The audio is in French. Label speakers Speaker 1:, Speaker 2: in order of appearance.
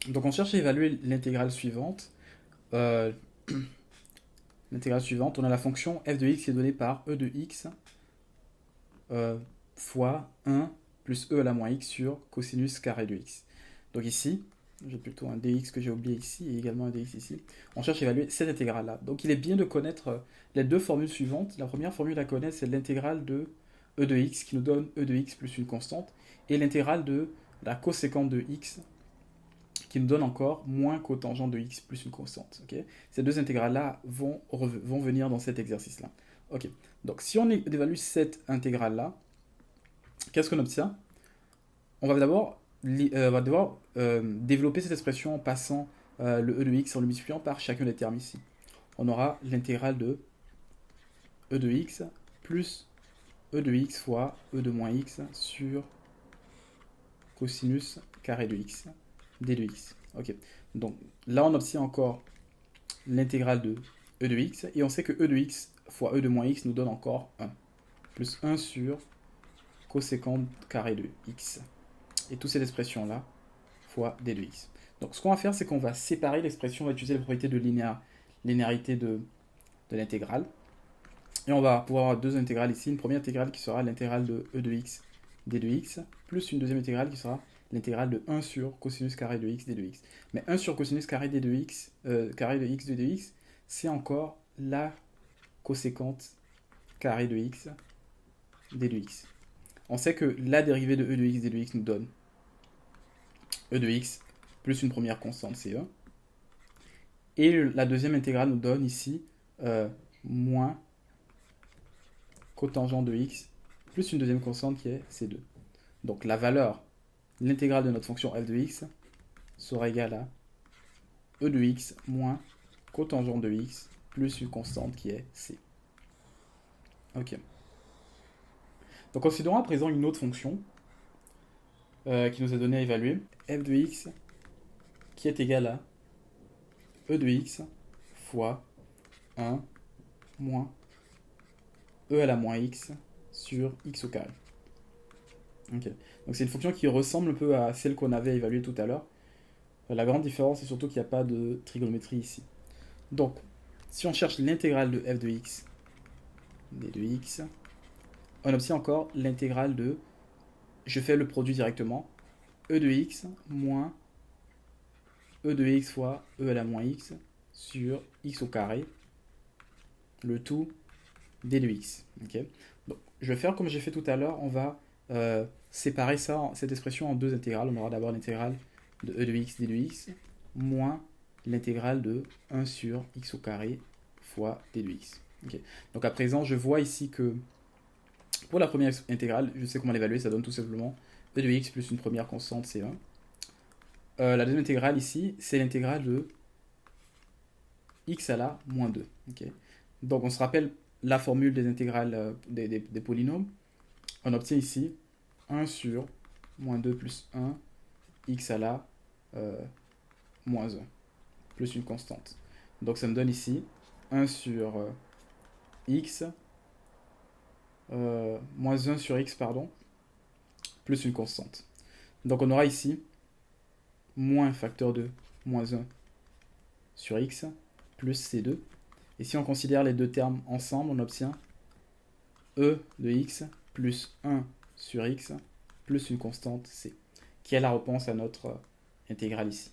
Speaker 1: Donc on cherche à évaluer l'intégrale suivante. Euh, L'intégrale suivante, on a la fonction f de x qui est donnée par e de x fois 1 plus e à la moins x sur cosinus carré de x. Donc ici, j'ai plutôt un dx que j'ai oublié ici et également un dx ici. On cherche à évaluer cette intégrale-là. Donc il est bien de connaître les deux formules suivantes. La première formule à connaître, c'est l'intégrale de e de x qui nous donne e de x plus une constante et l'intégrale de la coséquente de x qui nous donne encore moins cotangent de x plus une constante. Okay, ces deux intégrales-là vont venir dans cet exercice-là. Ok, donc si on évalue cette intégrale-là, qu'est-ce qu'on obtient? On va d'abord développer cette expression en passant le e de x en le multipliant par chacun des termes ici. On aura l'intégrale de e de x plus e de x fois e de moins x sur cosinus carré de x d de x. Ok, donc là on obtient encore l'intégrale de e de x et on sait que e de x fois e de moins x nous donne encore 1 plus 1 sur coséquent carré de x et toute cette expression là fois d de x. Donc ce qu'on va faire, c'est qu'on va séparer l'expression, on va utiliser les propriétés de linéarité de l'intégrale et on va pouvoir avoir deux intégrales ici, une première intégrale qui sera l'intégrale de e de x d de x plus une deuxième intégrale qui sera l'intégrale de 1 sur cosinus carré de x d de x. Mais 1 sur cosinus carré d de x, carré de x d de x, c'est encore la coséquente carré de x d de x. On sait que la dérivée de e de x d de x nous donne e de x plus une première constante c1. Et la deuxième intégrale nous donne ici moins cotangent de x plus une deuxième constante qui est c2. Donc la valeur, l'intégrale de notre fonction f de x sera égale à e de x moins cotangent de x plus une constante qui est c. Ok. Donc considérons à présent une autre fonction qui nous est donnée à évaluer, f de x qui est égale à e de x fois 1 moins e à la moins x sur x au carré. Okay. Donc c'est une fonction qui ressemble un peu à celle qu'on avait évaluée tout à l'heure. La grande différence, c'est surtout qu'il n'y a pas de trigonométrie ici. Donc, si on cherche l'intégrale de f de x d de x, on obtient encore l'intégrale de, je fais le produit directement, e de x moins e de x fois e à la moins x sur x au carré, le tout d de x. Okay. Donc, je vais faire comme j'ai fait tout à l'heure, on va séparer ça, cette expression en deux intégrales. On aura d'abord l'intégrale de e de x d de x moins l'intégrale de 1 sur x au carré fois d de x. Okay. Donc à présent, je vois ici que pour la première intégrale, je sais comment l'évaluer, ça donne tout simplement e de x plus une première constante c1. La deuxième intégrale ici, c'est l'intégrale de x à la moins 2. Okay. Donc on se rappelle la formule des intégrales des polynômes. On obtient ici 1 sur moins 2 plus 1 x à la moins 1 plus une constante. Donc ça me donne ici 1 sur x moins 1 sur x pardon plus une constante. Donc on aura ici moins facteur de moins 1 sur x plus c2. Et si on considère les deux termes ensemble, on obtient e de x plus 1 sur x plus une constante c, qui est la réponse à notre intégrale ici.